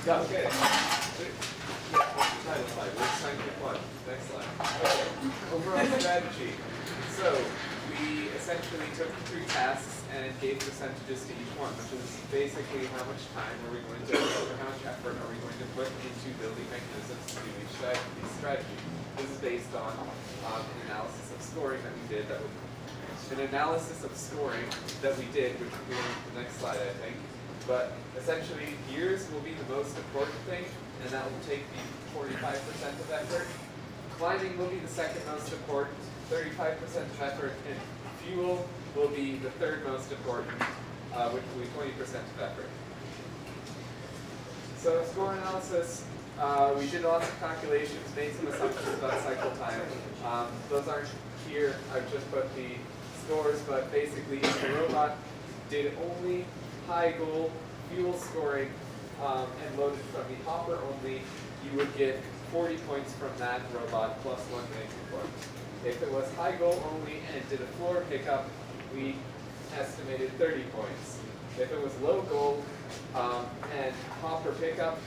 Okay. Title slide. Which time pick one? Next slide. Okay. Overall strategy. So we essentially took 3 tasks and gave percentages to each one, which is basically how much time are we going to, or how much effort are we going to put into building mechanisms to do each strategy. This is based on an analysis of scoring that we did. Which will be on the next slide, I think. But essentially, gears will be the most important thing, and that will take the 45% of effort. Climbing will be the second most important, 35% of effort, and fuel will be the third most important, which will be 20% of effort. So score analysis, we did lots of calculations, made some assumptions about cycle time. Those aren't here, I've just put the scores, but basically if the robot did only high goal fuel scoring and loaded from the hopper only, you would get 40 points from that robot plus 1 negative point. If it was high goal only and did a floor pickup, we estimated 30 points. If it was low goal and hopper pickup,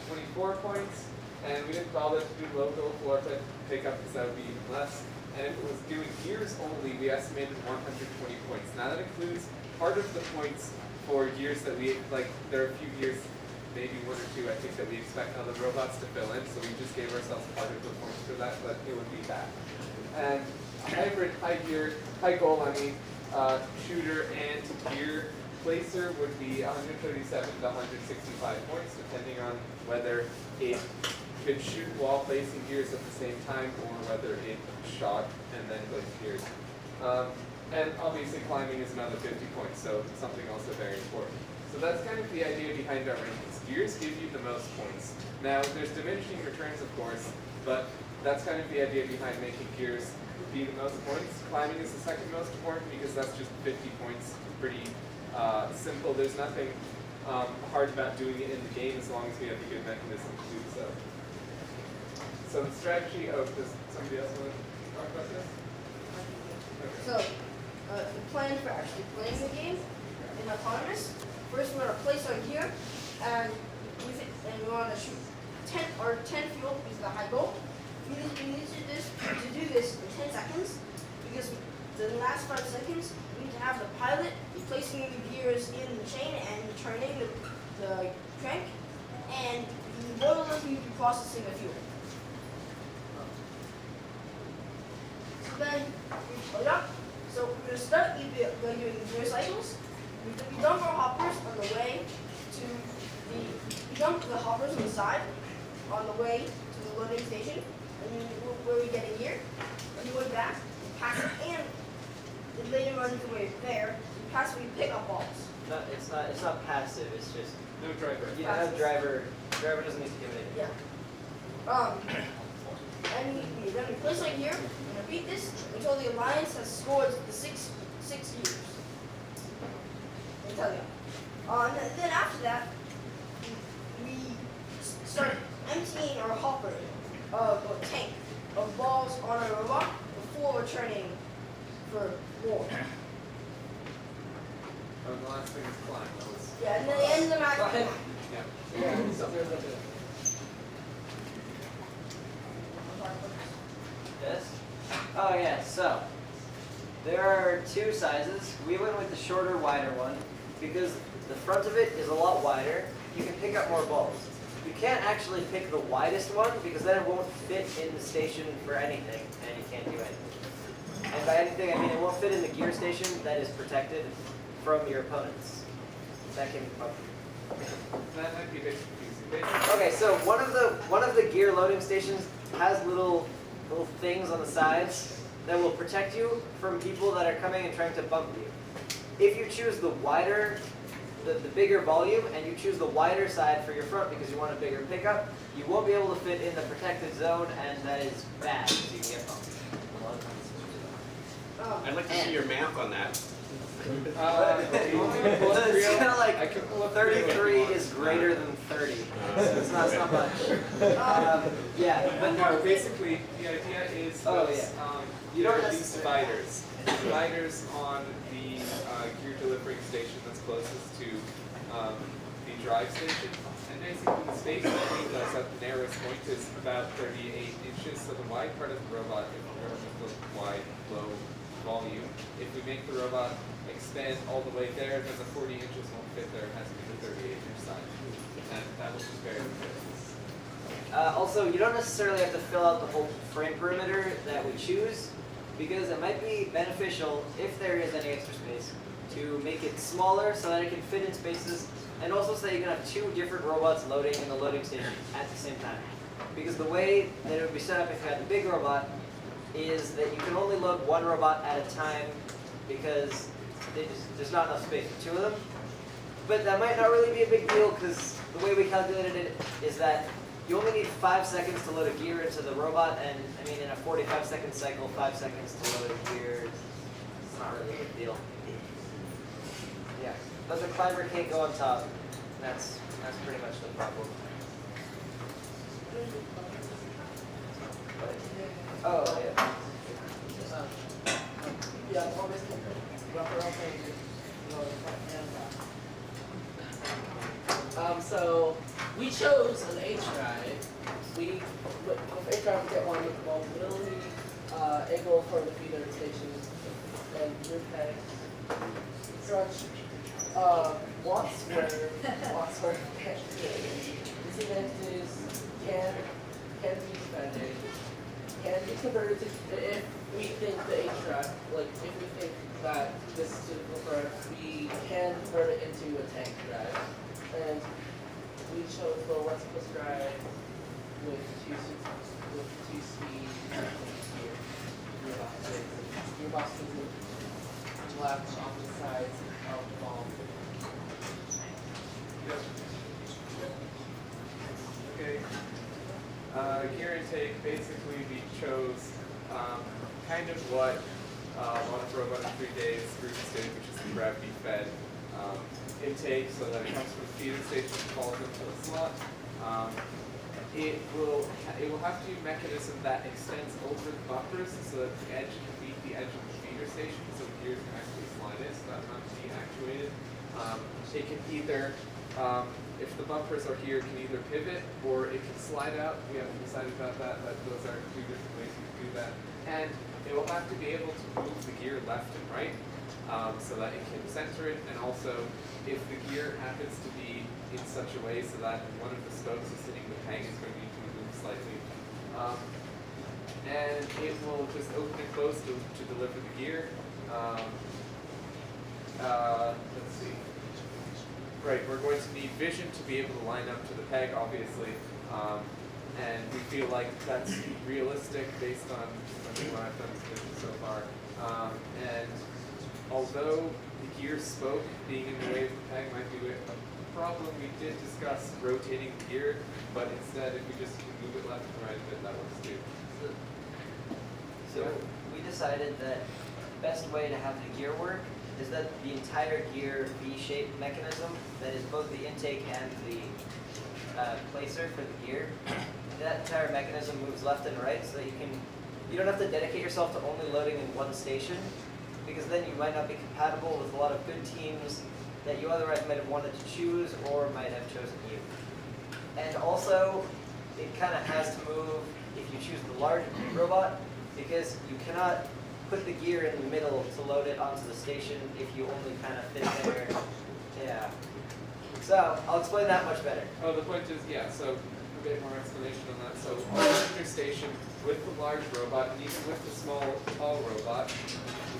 24 points. And we didn't bother to do low goal floor pickup because that would be even less. And if it was doing gears only, we estimated 120 points. Now that includes part of the points for gears that we, like, there are a few gears, maybe 1 or 2, I think, that we expect other robots to fill in, so we just gave ourselves part of the points for that, but it would be that. And hybrid high goal, shooter and gear placer would be 137 to 165 points, depending on whether it could shoot while placing gears at the same time, or whether it shot and then placed gears. And obviously climbing is another 50 points, so something also very important. So that's kind of the idea behind our rankings. Gears give you the most points. Now, there's diminishing returns, of course, but that's kind of the idea behind making gears be the most points. Climbing is the second most important because that's just 50 points. Pretty simple. There's nothing hard about doing it in the game as long as we have a good mechanism to do so. So the strategy of, does somebody else want to talk about this? Okay. So, the plan for actually playing the game in autonomous. First, we're going to place our gear, and we want to shoot 10 fuel because of the high goal. We need to do this in 10 seconds because the last 5 seconds we need to have the pilot placing the gears in the chain and turning the crank, and the rotor will be processing the fuel. So then we pull it up. So we're going to start by doing the gear cycles. We dump our hoppers on the way to we dump the hoppers on the side on the way to the loading station, and then where we get a gear, on the way back, we pass it, and then later on the way there, we pass we pick up balls. No, it's not passive. It's just No driver. yeah, no driver. Driver doesn't need to give it. Yeah. And then we place our gear and repeat this until the alliance has scored the six gears. I tell you. And then after that, we start emptying our hopper or tank of balls on our robot before returning for more. And the last thing is climb. That was, Yeah, and then the end of the match. yeah. Yes? Oh yeah, so there are 2 sizes. We went with the shorter, wider one because the front of it is a lot wider. You can pick up more balls. You can't actually pick the widest one because then it won't fit in the station for anything and you can't do anything. And by anything I mean it won't fit in the gear station that is protected from your opponents. That can That might be a bit confusing. Okay, so one of the gear loading stations has little things on the sides that will protect you from people that are coming and trying to bump you. If you choose the wider, the bigger volume, and you choose the wider side for your front because you want a bigger pickup, you won't be able to fit in the protected zone, and that is bad because you can get bumped. I'd like to see your math on that. It's kind of like 33 is greater than 30, so it's not much. Yeah, But no, basically, the idea is You there don't are these dividers. Dividers on the gear delivering station that's closest to the drive station. And basically the space between those at the narrowest point is about 38 inches. So the wide part of the robot, if we're going with the wide, low volume, if we make the robot expand all the way there, then the 40 inches won't fit there. It has to be the 38-inch size. And that looks very good. Also, you don't necessarily have to fill out the whole frame perimeter that we choose, because it might be beneficial, if there is any extra space, to make it smaller so that it can fit in spaces, and also so that you can have two different robots loading in the loading station at the same time. Because the way that it would be set up if you had the big robot is that you can only load one robot at a time, because there's not enough space for two of them. But that might not really be a big deal, because the way we calculated it is that you only need 5 seconds to load a gear into the robot, and I mean in a 45-second cycle, 5 seconds to load a gear, it's not really a big deal. Yeah, but the climber can't go on top. That's pretty much the problem. Oh yeah. Yeah, always wrapper up pages. So we chose an H drive. With H drive we get one with mobility, able for the feeder station, and rear peg, stretch, watts where disadvantages can be defended, can be converted to, if we think the H drive, like if we think that this is suitable for us, we can convert it into a tank drive. And we chose the West Coast drive with two speed gearboxes left on the sides of the ball. Okay. Gear intake, basically we chose kind of what Launch Robot in 3 days groups did, which is the gravity fed intake, so that it comes from the feeder station and falls into the slot. It will have to be a mechanism that extends over the bumpers so that the edge can meet the edge of the feeder station, so the gears can actually slide in, so that's not to be actuated. It can either, if the bumpers are here, it can either pivot or it can slide out. We haven't decided about that, but those are two different ways you can do that. And it will have to be able to move the gear left and right, so that it can center it, and also if the gear happens to be in such a way so that one of the spokes is hitting the peg, it's going to need to move slightly. And it will just open and close to deliver the gear. Let's see. Right, we're going to need vision to be able to line up to the peg, obviously. And we feel like that's realistic based on what I've done with vision so far. And although the gear spoke being in the way of the peg might be a problem, we did discuss rotating the gear, but instead if we just move it left and right a bit, that works too. So we decided that the best way to have the gear work is that the entire gear V-shaped mechanism, that is both the intake and the placer for the gear, that entire mechanism moves left and right so that you don't have to dedicate yourself to only loading in one station, because then you might not be compatible with a lot of good teams that you otherwise might have wanted to choose or might have chosen you. And also, it kind of has to move if you choose the large robot, because you cannot put the gear in the middle to load it onto the station if you only kind of fit there. Yeah. So, I'll explain that much better. Oh, the point is, yeah, so a bit more explanation on that. So on the feeder station with the large robot and even with the tall robot,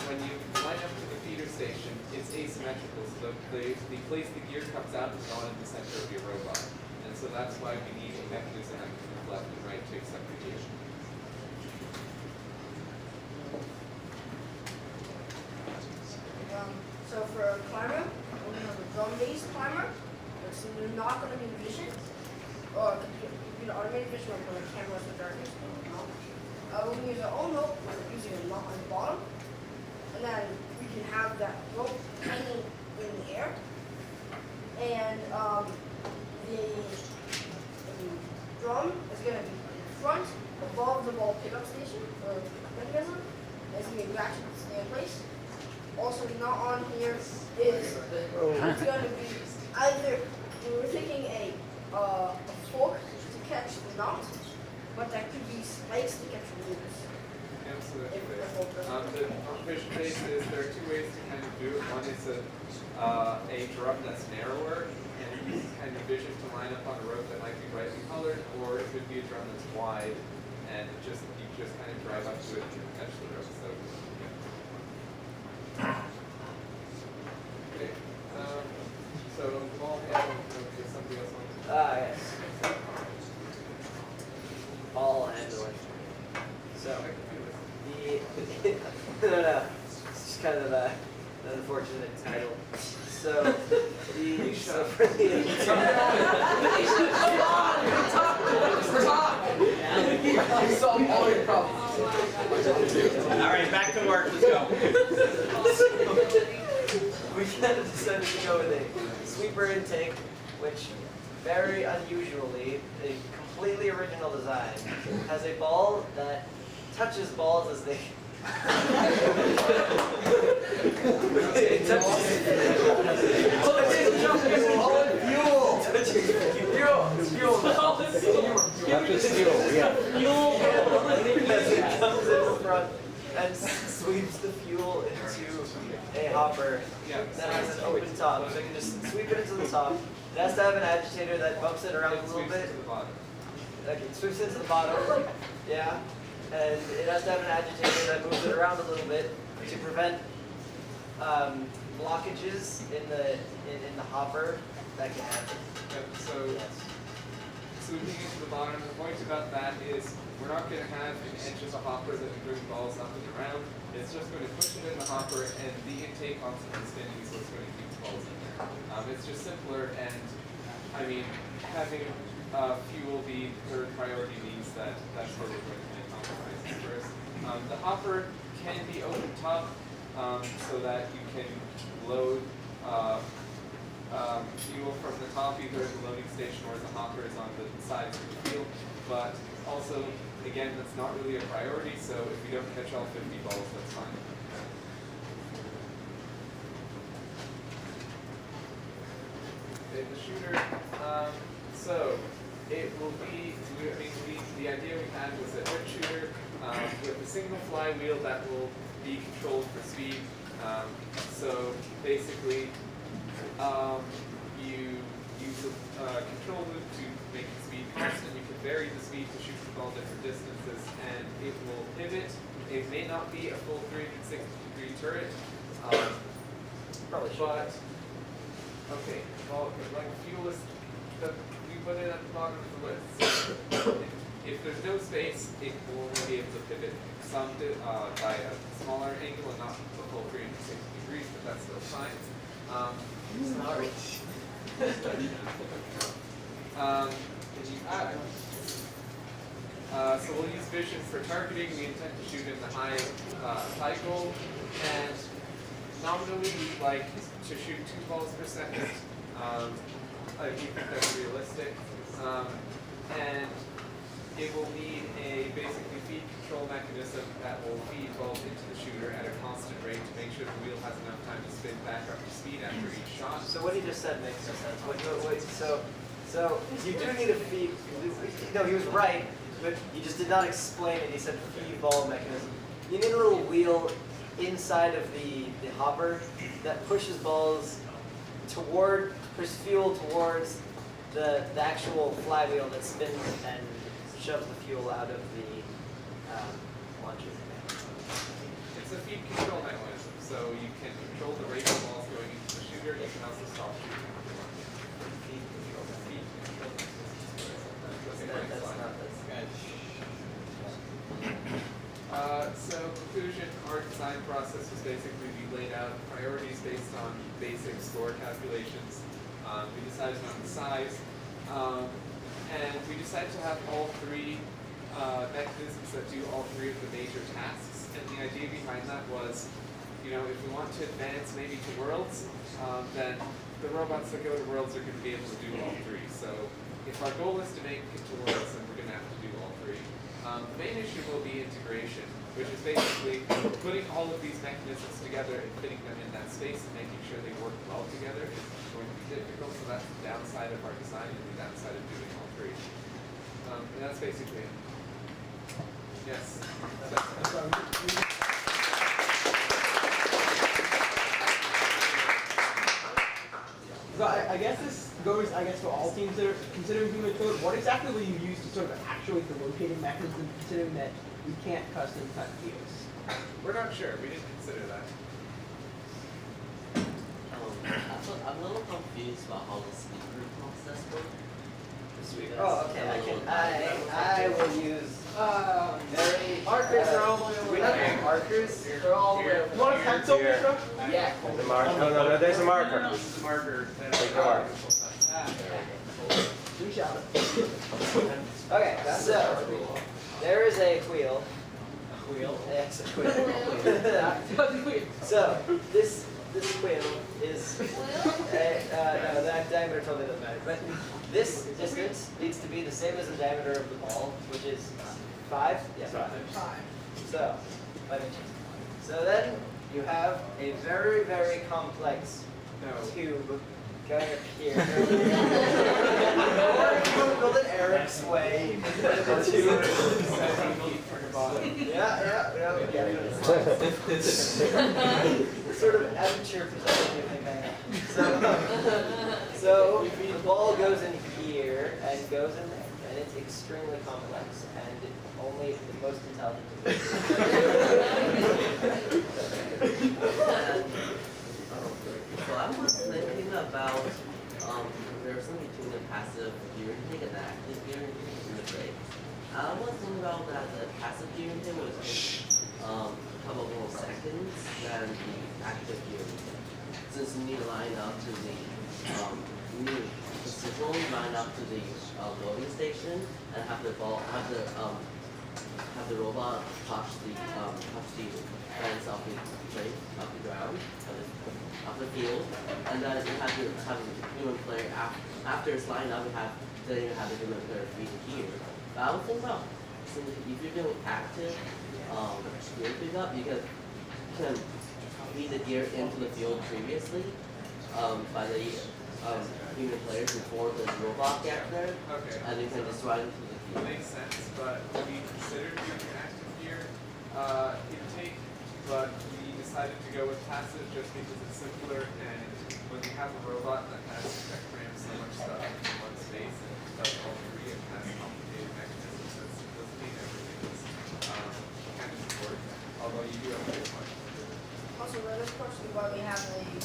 when you line up to the feeder station, it's asymmetrical. So the place the gear comes out is not in the center of your robot. And so that's why we need a mechanism that can move left and right to accept the gear. So for a climber, we have a drum-based climber. It's not going to be vision or computer automated vision or cameras with darkness. We're going to use our own rope. We're using a knot on the bottom, and then we can have that rope hanging in the air. And the drum is going to be in front, above the ball pickup station or mechanism. It's going to be ratchet to stay in place. Also, not on here is it's going to be either we were thinking a fork to catch the knot, but that could be spikes to catch lures. Absolutely. If the fork doesn't. The vision base is there are two ways to kind of do it. One is a drum that's narrower and it uses kind of vision to line up on a rope that might be brightly colored, or it could be a drum that's wide and you just kind of drive up to it and catch the rope. So, okay. So ball handle, does somebody else want to? Yes. Ball handling. So, no. It's just kind of an unfortunate title. So, for the Solve all your problems. All right, back to work. Let's go. we kind of decided to go with a sweeper intake, which very unusually, a completely original design, has a ball that touches balls as they. It as it comes in front and sweeps the fuel into a hopper that has an open top. So you can just sweep it into the top. It has to have an agitator that bumps it around a little bit. Okay, it sweeps into the bottom. Yeah. And it has to have an agitator that moves it around a little bit to prevent blockages in the hopper that can happen. Yep, so Yes. sweeping into the bottom, the point about that is we're not going to have an edge of the hopper that can bring balls up and around. It's just going to push it in the hopper and the intake constantly spinning is what's going to keep the balls in there. It's just simpler and, I mean, having fuel be third priority means that that's where we're going to make compromises first. The hopper can be open top so that you can load fuel from the top, either at the loading station or as the hopper is on the sides of the field. But also, again, that's not really a priority, so if you don't catch all 50 balls, that's fine. Okay, the shooter. So it will be. The idea we had was a red shooter with a single flywheel that will be controlled for speed. So basically, you use a control loop to make the speed constant. You can vary the speed to shoot the ball different distances, and it will pivot. It may not be a full 360-degree turret, Probably should. but okay. Well, like fuel is, we put it at the bottom of the list. If there's no space, it will only be able to pivot some by a smaller angle and not the full 360 degrees, but that's still fine. Sorry. So we'll use vision for targeting. We intend to shoot in the high goal, and nominally we'd like to shoot 2 balls per second. I think that's realistic, and it will need a basically feed control mechanism that will feed balls into the shooter at a constant rate to make sure the wheel has enough time to spin back up to speed after each shot. So what he just said makes no sense. So you do need a feed. No, he was right, but he just did not explain it. He said feed ball mechanism. You need a little wheel inside of the hopper that pushes fuel towards the actual flywheel that spins and shoves the fuel out of the launcher. It's a feed control mechanism, so you can control the rate of balls going into the shooter. You can also stop shooting. Feed control. Feed control mechanism. That's not. So conclusion, our design process was basically we laid out priorities based on basic score calculations. We decided on the size, and we decided to have all 3 mechanisms that do all 3 of the major tasks. And the idea behind that was, if we want to advance maybe to Worlds, then the robots that go to Worlds are going to be able to do all 3. So if our goal is to make it to Worlds, then we're going to have to do all 3. The main issue will be integration, which is basically putting all of these mechanisms together and fitting them in that space and making sure they work well together is going to be difficult. So that's the downside of our design and the downside of doing all three. And that's basically it. Yes. So I guess this goes, to all teams that are considering human code. What exactly will you use to sort of actuate the rotating mechanism, considering that we can't custom cut gears? We're not sure. We didn't consider that. I'm a little confused about how the sleeper process works. Oh, okay. I will use very Markers are all the way over we have there. markers. They're all the way over You want a there. pencil, Mishra? Yeah. The marker. No, there's a marker. This is a marker. Take the marker. We shall. Okay, so there is a wheel. Wheel. Yes, a wheel. So this wheel is no, that diameter totally doesn't matter. But this distance needs to be the same as the diameter of the ball, which is 5. Yeah, 5. So 5 inches. So then you have a very, very complex tube going up here. Or you can build it Eric's way. The tube. 17 feet from the bottom. Yeah. Sort of amateur position, so the ball goes in here and goes in there, and it's extremely complex, and only the most intelligent. So I was thinking about comparison between the passive gear intake and the active gear intake in the brakes. I was thinking about that the passive gear intake was a couple more seconds than the active gear intake. Since you need to line up to the signal line up to the loading station and have the robot touch the fence of the plate, of the ground, of the field, and then you have to have a human player after it's lined up. Then you have the human player feed the gear. But I would think about since if you're doing active gear pickup, you can feed the gear into the field previously by the human players before the robot gets there, Okay. and you can just ride into the field. Makes sense, but we considered doing active gear intake, but we decided to go with passive just because it's simpler, and when you have a robot that has that crams so much stuff into one space and does all three and has complicated mechanisms, that doesn't mean everything is kind of important, although you do have to do much. Also, let us question why we have a U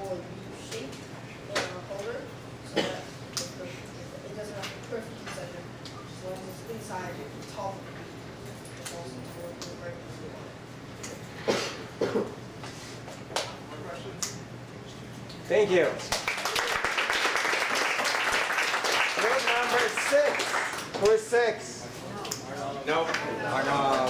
or U shape in our holder, so that it doesn't have to be perfectly centered, as long as it's inside the top of the U. It's also working right as we want it. More questions? Thank you. Group number 6. Who is 6? Nope. Arnold.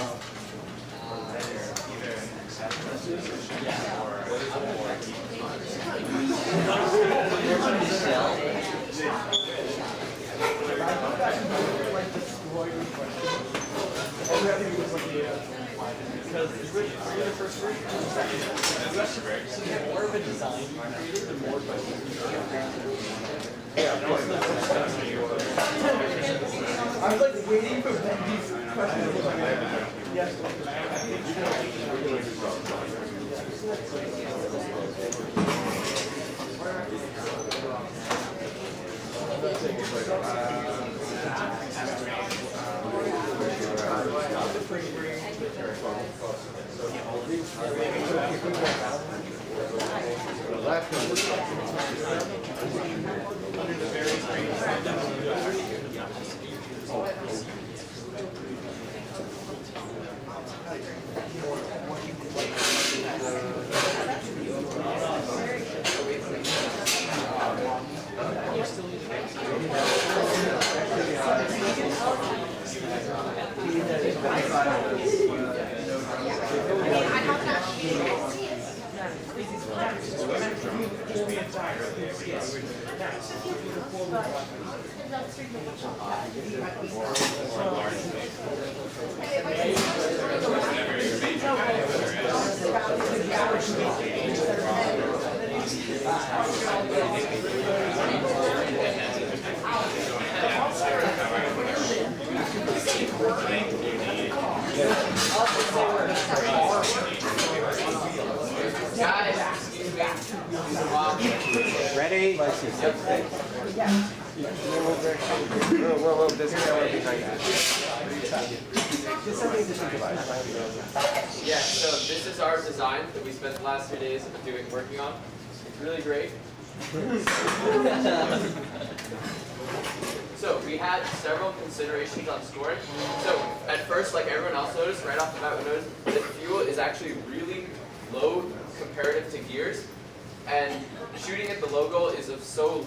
More of a design created, the more I was like waiting for these questions. Yes. Guys, excuse me. Ready? Let's see. Whoa, there's a camera behind that. Just something to think about. Yeah, so this is our design that we spent the last 2 days working on. It's really great. So we had several considerations on scoring. So at first, like everyone else noticed, right off the bat we noticed that fuel is actually really low comparative to gears. And shooting at the low goal is of so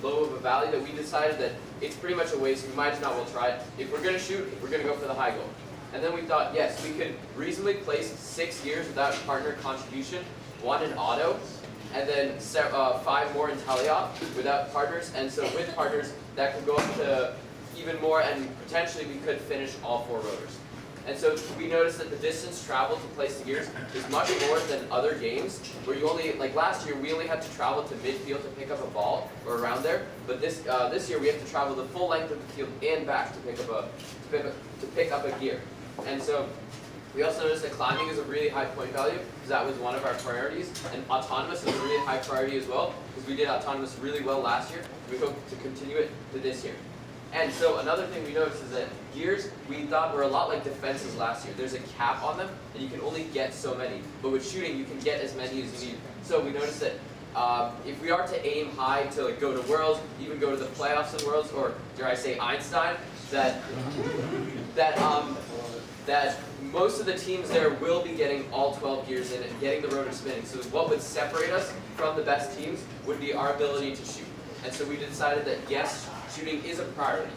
low of a value that we decided that it's pretty much a waste. We might as well try it. If we're going to shoot, we're going to go for the high goal. And then we thought, yes, we could reasonably place 6 gears without partner contribution, 1 in auto, and then 5 more in teleop without partners. And so with partners, that could go up to even more, and potentially we could finish all 4 rotors. And so we noticed that the distance traveled to place the gears is much more than other games, where you only, like last year, we only had to travel to midfield to pick up a ball, or around there. But this year, we have to travel the full length of the field and back to pick up a gear. And so we also noticed that climbing is a really high point value, because that was one of our priorities. And autonomous is a really high priority as well, because we did autonomous really well last year. We hope to continue it to this year. And so another thing we noticed is that gears, we thought were a lot like defenses last year. There's a cap on them, and you can only get so many. But with shooting, you can get as many as you need. So we noticed that if we are to aim high to like go to Worlds, even go to the playoffs in Worlds, or dare I say Einstein, that most of the teams there will be getting all 12 gears in and getting the rotor spinning. So what would separate us from the best teams would be our ability to shoot. And so we decided that yes, shooting is a priority.